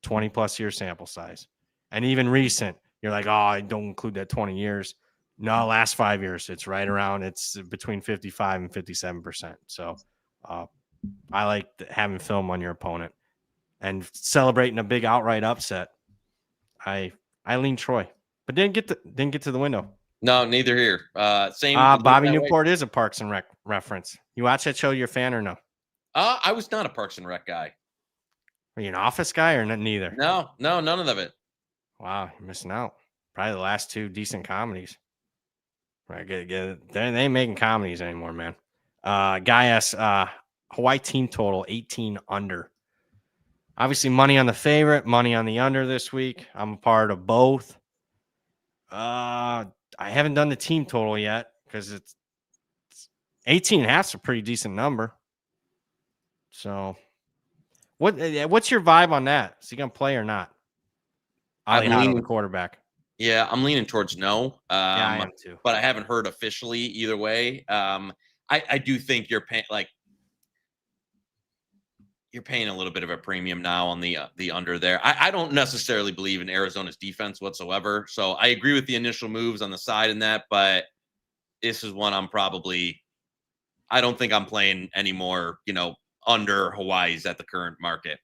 20 plus year sample size. And even recent, you're like, oh, I don't include that 20 years. No, last 5 years, it's right around, it's between 55 and 57%. So I like having film on your opponent and celebrating a big outright upset. I lean Troy, but didn't get to the window. No, neither here. Same. Bobby Newport is a Parks and Rec reference. You watch that show? You're a fan or no? I was not a Parks and Rec guy. Are you an Office guy or neither? No, none of it. Wow, you're missing out. Probably the last 2 decent comedies. Right, they ain't making comedies anymore, man. Guy asks, Hawaii team total 18 under. Obviously, money on the favorite, money on the under this week. I'm a part of both. I haven't done the team total yet because it's 18 and a half is a pretty decent number. So what's your vibe on that? Is he going to play or not? I'm leaning the quarterback. Yeah, I'm leaning towards no. Yeah, I am too. But I haven't heard officially either way. I do think you're paying a little bit of a premium now on the under there. I don't necessarily believe in Arizona's defense whatsoever. So I agree with the initial moves on the side in that, but this is one I don't think I'm playing anymore, under Hawaii's at the current market.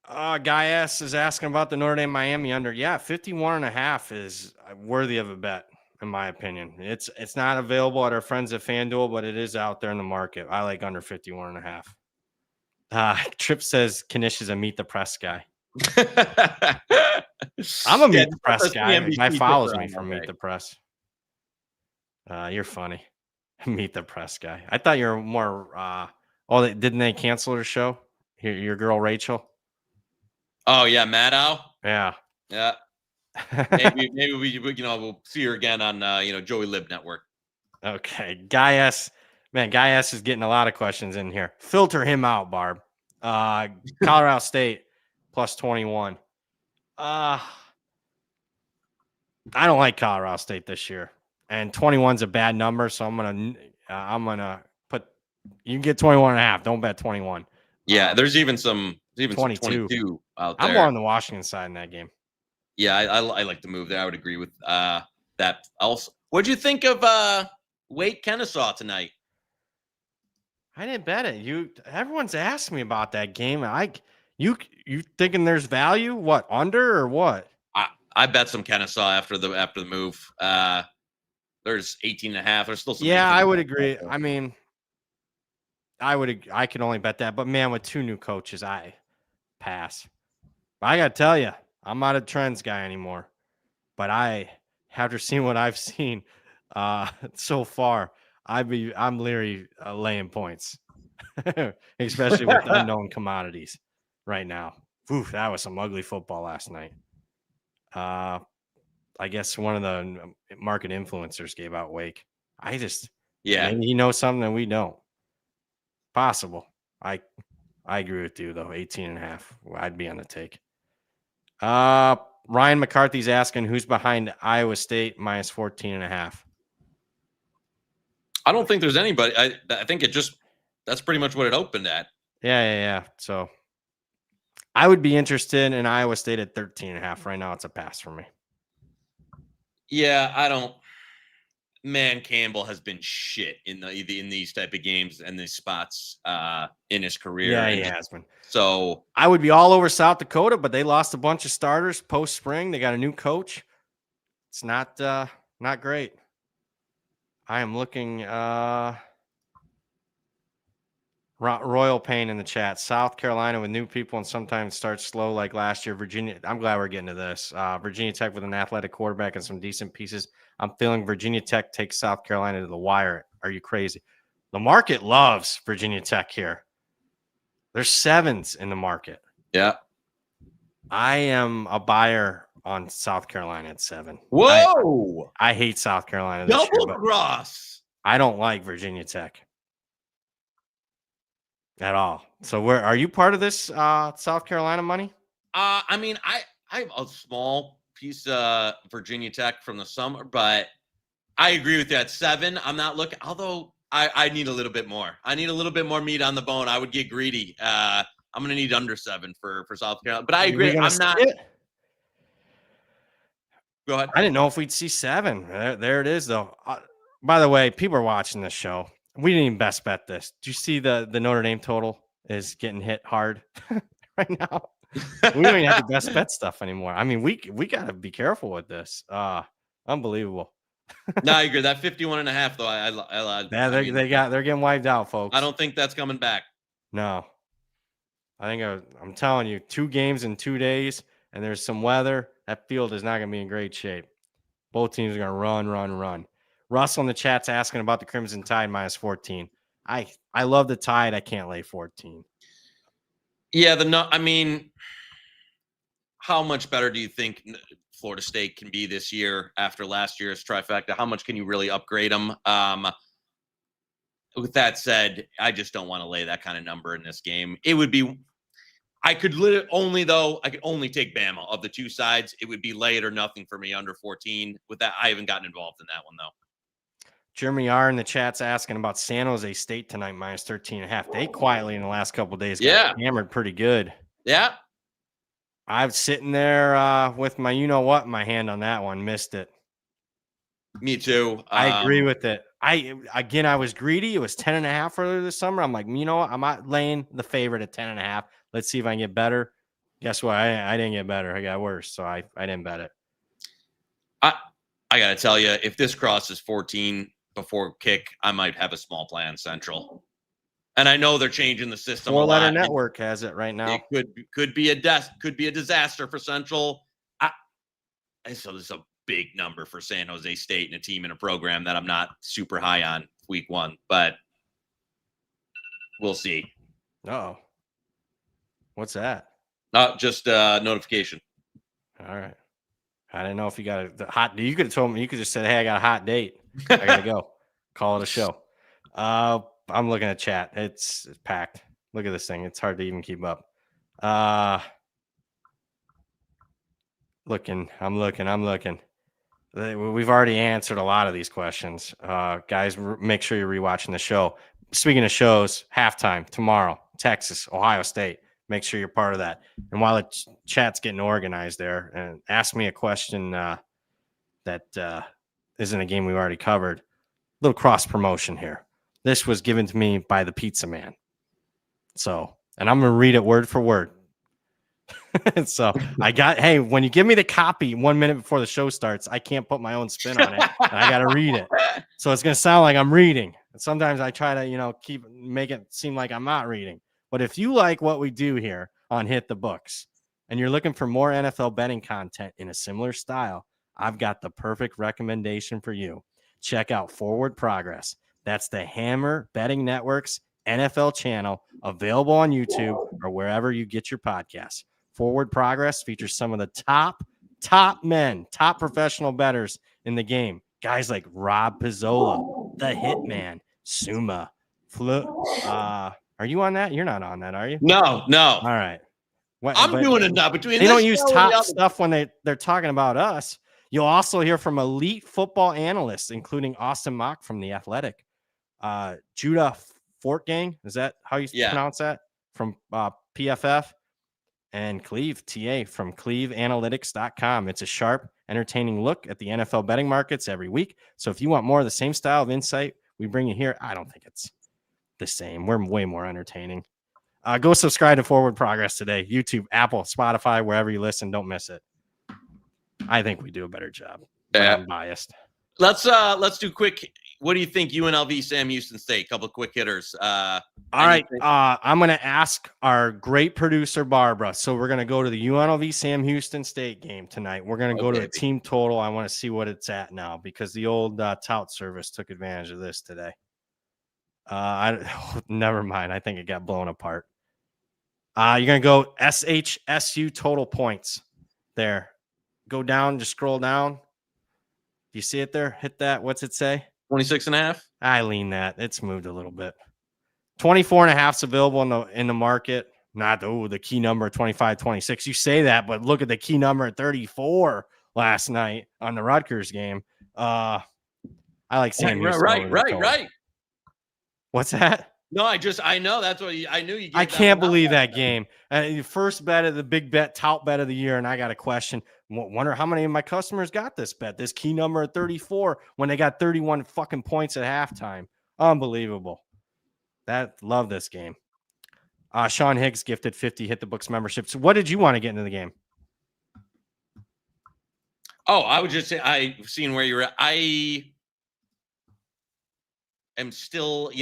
Guy S is asking about the Notre Dame Miami under. Yeah, 51.5 is worthy of a bet, in my opinion. It's not available at our friends at Fanduel, but it is out there in the market. I like under 51.5. Tripp says Knish is a meet the press guy. I'm a meet the press guy. Guy follows me from Meet the Press. You're funny. Meet the press guy. I thought you were more. Didn't they cancel her show? Your girl Rachel. Oh yeah, Maddow. Yeah. Maybe we'll see her again on Joey Lib Network. Okay, Guy S is getting a lot of questions in here. Filter him out, Barb. Colorado State plus 21. I don't like Colorado State this year, and 21's a bad number, so I'm gonna put. You can get 21.5. Don't bet 21. Yeah, there's even some 22 out there. I'm more on the Washington side in that game. Yeah, I like the move there. I would agree with that. Also, what'd you think of Wake Kennesaw tonight? I didn't bet it. Everyone's asking me about that game. You thinking there's value? What, under or what? I bet some Kennesaw after the move. There's 18.5. There's still some. Yeah, I would agree. I mean, I could only bet that, but man, with 2 new coaches, I pass. But I gotta tell you, I'm not a trends guy anymore. But after seeing what I've seen so far, I'm leery laying points, especially with unknown commodities right now. Oof, that was some ugly football last night. I guess one of the market influencers gave out Wake. Maybe he knows something that we don't. Possible. I agree with you though. 18.5. I'd be on the take. Ryan McCarthy's asking who's behind Iowa State minus 14.5. I don't think there's anybody. I think that's pretty much what it opened at. Yeah. So I would be interested in Iowa State at 13.5. Right now it's a pass for me. Yeah, I don't. Man, Campbell has been shit in these type of games and these spots in his career. Yeah, he has been. So I would be all over South Dakota, but they lost a bunch of starters post spring. They got a new coach. It's not great. I am looking. Royal Pain in the chat. South Carolina with new people and sometimes starts slow like last year. Virginia. I'm glad we're getting to this. Virginia Tech with an athletic quarterback and some decent pieces. I'm feeling Virginia Tech takes South Carolina to the wire. Are you crazy? The market loves Virginia Tech here. There's 7s in the market. Yeah. I am a buyer on South Carolina at 7. Whoa. I hate South Carolina this Double year, cross. I don't like Virginia Tech at all. So where are you part of this South Carolina money? I mean, I have a small piece of Virginia Tech from the summer, but I agree with you at 7. I'm not looking, although I need a little bit more. I need a little bit more meat on the bone. I would get greedy. I'm going to need under 7 for South Carolina, but I agree. I'm not. Go ahead. I didn't know if we'd see 7. There it is, though. By the way, people are watching this show. We didn't even best bet this. Do you see the Notre Dame total is getting hit hard right now? We don't even have to best bet stuff anymore. I mean, we got to be careful with this. Unbelievable. No, I agree. That 51.5 though. Yeah, they're getting wiped out, folks. I don't think that's coming back. No, I think I'm telling you, 2 games in 2 days, and there's some weather. That field is not going to be in great shape. Both teams are going to run. Russell in the chat's asking about the Crimson Tide minus 14. I love the Tide. I can't lay 14. Yeah, I mean, how much better do you think Florida State can be this year after last year's trifecta? How much can you really upgrade them? With that said, I just don't want to lay that kind of number in this game. It would be, I could only take Bama of the 2 sides. It would be lay it or nothing for me under 14. With that, I haven't gotten involved in that one though. Jeremy R in the chat's asking about San Jose State tonight minus 13.5. They quietly in the last couple of days got hammered pretty good. Yeah. I'm sitting there with my my hand on that one. Missed it. Me too. I agree with it. I was greedy. It was 10.5 earlier this summer. I'm like, you know what? I'm not laying the favorite at 10.5. Let's see if I can get better. Guess what? I didn't get better. I got worse. So I didn't bet it. I got to tell you, if this crosses 14 before kick, I might have a small play on Central. And I know they're changing the system. 4-letter network has it right now. It could be a disaster for Central. So there's a big number for San Jose State and a team in a program that I'm not super high on week 1, but we'll see. Uh-oh. What's that? Just a notification. All right. I didn't know if you got a hot. You could have told me. You could just said, "Hey, I got a hot date. I gotta go. Call it a show." I'm looking at chat. It's packed. Look at this thing. It's hard to even keep up. I'm looking. We've already answered a lot of these questions. Guys, make sure you're rewatching the show. Speaking of shows, halftime tomorrow, Texas, Ohio State. Make sure you're part of that. And while the chat's getting organized there, and ask me a question that isn't a game we've already covered. A little cross promotion here. This was given to me by the pizza man. So, and I'm going to read it word for word. So hey, when you give me the copy 1 minute before the show starts, I can't put my own spin on it. And I got to read it. So it's going to sound like I'm reading. And sometimes I try to, make it seem like I'm not reading. But if you like what we do here on Hit the Books and you're looking for more NFL betting content in a similar style, I've got the perfect recommendation for you. Check out Forward Progress. That's the Hammer Betting Network's NFL channel, available on YouTube or wherever you get your podcasts. Forward Progress features some of the top professional bettors in the game. Guys like Rob Pizzola, the Hitman, Suma, are you on that? You're not on that, are you? No. All right. I'm doing it now. Between they don't use top stuff when they're talking about us. You'll also hear from elite football analysts, including Austin Mock from The Athletic, Judah Fortgang, is that how you pronounce that? From PFF, and Cleve TA from cleveanalytics.com. It's a sharp, entertaining look at the NFL betting markets every week. So if you want more of the same style of insight we bring you here, I don't think it's the same. We're way more entertaining. Go subscribe to Forward Progress today. YouTube, Apple, Spotify, wherever you listen. Don't miss it. I think we do a better job. I'm biased. Let's do quick. What do you think? UNLV, Sam Houston State. Couple of quick hitters. All right. I'm going to ask our great producer, Barbara. So we're going to go to the UNLV Sam Houston State game tonight. We're going to go to the team total. I want to see what it's at now because the old tout service took advantage of this today. Never mind. I think it got blown apart. You're going to go SHSU total points there. Go down, just scroll down. Do you see it there? Hit that. What's it say? 26.5. I lean that. It's moved a little bit. 24.5 is available in the market. Not the key number 25, 26. You say that, but look at the key number at 34 last night on the Rutgers game. I like Sam Houston. Right. What's that? No, I know that's what I knew. I can't believe that game. First bet of the big bet, tout bet of the year, and I got a question. Wonder how many of my customers got this bet, this key number at 34 when they got 31 fucking points at halftime. Unbelievable. Love this game. Sean Higgs gifted 50 Hit the Books memberships. What did you want to get into the game? Oh, I would just say I've seen where you're at. I am still,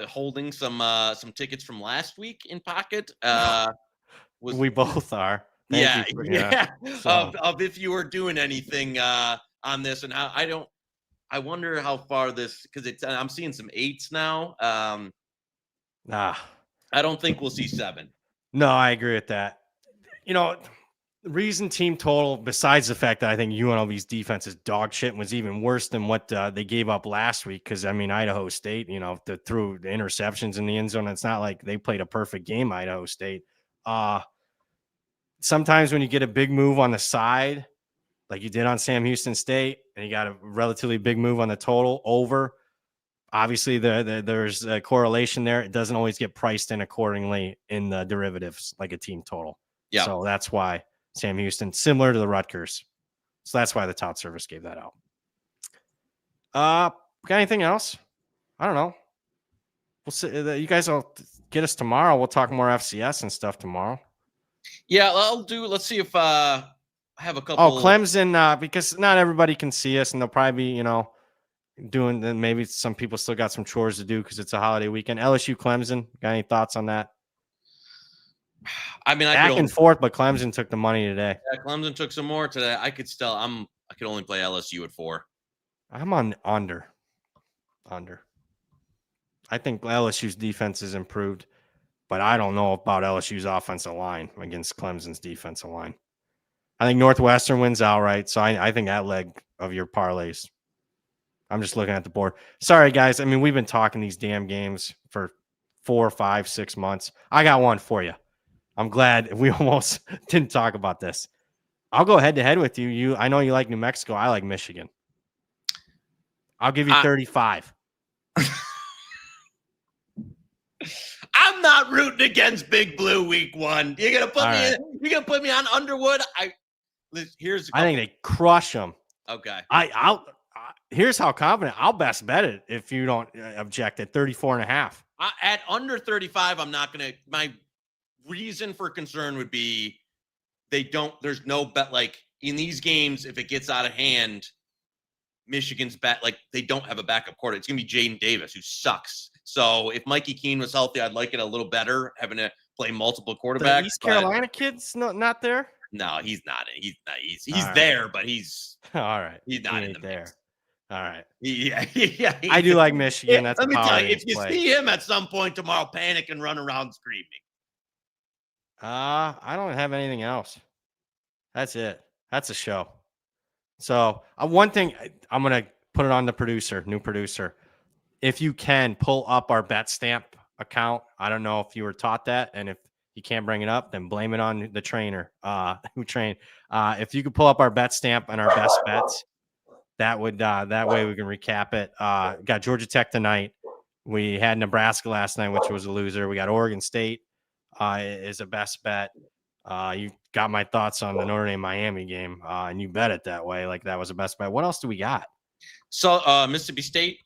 holding some tickets from last week in pocket. We both are. Yeah. So. Of if you were doing anything on this, and how I wonder how far this, because I'm seeing some 8s now. I don't think we'll see 7. No, I agree with that. Reason team total, besides the fact that I think UNLV's defense is dog shit and was even worse than what they gave up last week. Because Idaho State, threw the interceptions in the end zone. It's not like they played a perfect game, Idaho State. Sometimes when you get a big move on the side, like you did on Sam Houston State, and you got a relatively big move on the total over, obviously there's a correlation there. It doesn't always get priced in accordingly in the derivatives like a team total. Yeah. So that's why Sam Houston, similar to the Rutgers. So that's why the tout service gave that out. Got anything else? I don't know. We'll see. You guys will get us tomorrow. We'll talk more FCS and stuff tomorrow. Yeah, let's see if I have a couple. Oh, Clemson, because not everybody can see us, and they'll probably be, doing, then maybe some people still got some chores to do because it's a holiday weekend. LSU, Clemson, got any thoughts on that? Back and forth, but Clemson took the money today. Yeah, Clemson took some more today. I could only play LSU at 4. I'm on under. I think LSU's defense is improved, but I don't know about LSU's offensive line against Clemson's defensive line. I think Northwestern wins outright, so I think that leg of your parlays. I'm just looking at the board. Sorry, guys. We've been talking these damn games for 4, 5, 6 months. I got one for you. I'm glad we almost didn't talk about this. I'll go head-to-head with you. I know you like New Mexico. I like Michigan. I'll give you 35. I'm not rooting against Big Blue week 1. You're gonna put me in. You're gonna put me on Underwood. I think they crush them. Okay. Here's how confident. I'll best bet it if you don't object at 34.5. At under 35, I'm not gonna. My reason for concern would be there's no bet, like in these games, if it gets out of hand, Michigan's they don't have a backup quarterback. It's gonna be Jaden Davis, who sucks. So if Mikey Keene was healthy, I'd like it a little better, having to play multiple quarterbacks. The East Carolina kid's not there? No, he's not. He's there, but he's all right. He's not in the there. mix. All right. Yeah. I do like Michigan. That's let me tell you, if you see him at some point tomorrow, panic and run around screaming. I don't have anything else. That's it. That's a show. So one thing, I'm going to put it on the new producer. If you can pull up our Betstamp account, I don't know if you were taught that. And if you can't bring it up, then blame it on the trainer who trained. If you could pull up our Betstamp and our best bets, that way we can recap it. Got Georgia Tech tonight. We had Nebraska last night, which was a loser. We got Oregon State is a best bet. You got my thoughts on the Notre Dame Miami game, and you bet it that way. Like that was a best bet. What else do we got? So Mississippi State.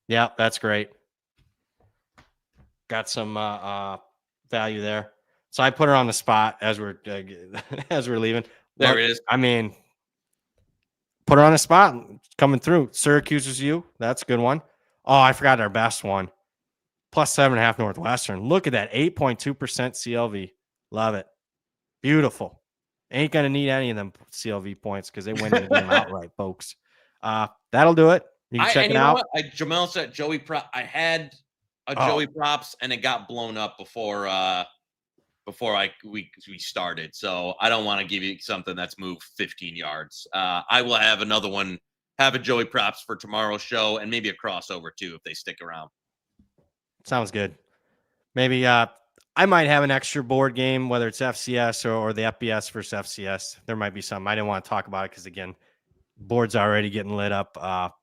Yeah, that's great. Got some value there. So I put her on the spot as we're leaving. There it is. Put her on the spot, coming through. Syracuse is you. That's a good one. Oh, I forgot our best one. Plus 7.5 Northwestern. Look at that. 8.2% CLV. Love it. Beautiful. Ain't going to need any of them CLV points because they win the game outright, folks. That'll do it. You can check it out. Jamel said Joey Prop. I had a Joey Props and it got blown up before we started. So I don't want to give you something that's moved 15 yards. I will have another one, have a Joey Props for tomorrow's show and maybe a crossover too if they stick around. Sounds good. Maybe I might have an extra board game, whether it's FCS or the FBS versus FCS. There might be some. I didn't want to talk about it because, again, board's already getting lit up.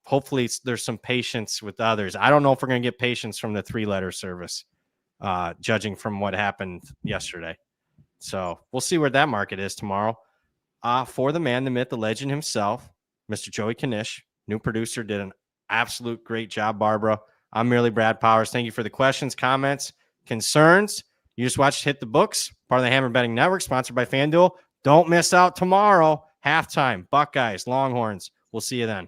Hopefully there's some patience with others. I don't know if we're going to get patience from the 3-letter service, judging from what happened yesterday. So we'll see where that market is tomorrow. For the man, the myth, the legend himself, Mr. Joey Knish, new producer, did an absolute great job, Barbara. I'm merely Brad Powers. Thank you for the questions, comments, concerns. You just watched Hit the Books, part of the Hammer Betting Network, sponsored by Fanduel. Don't miss out tomorrow. Halftime, Buckeyes, Longhorns. We'll see you then.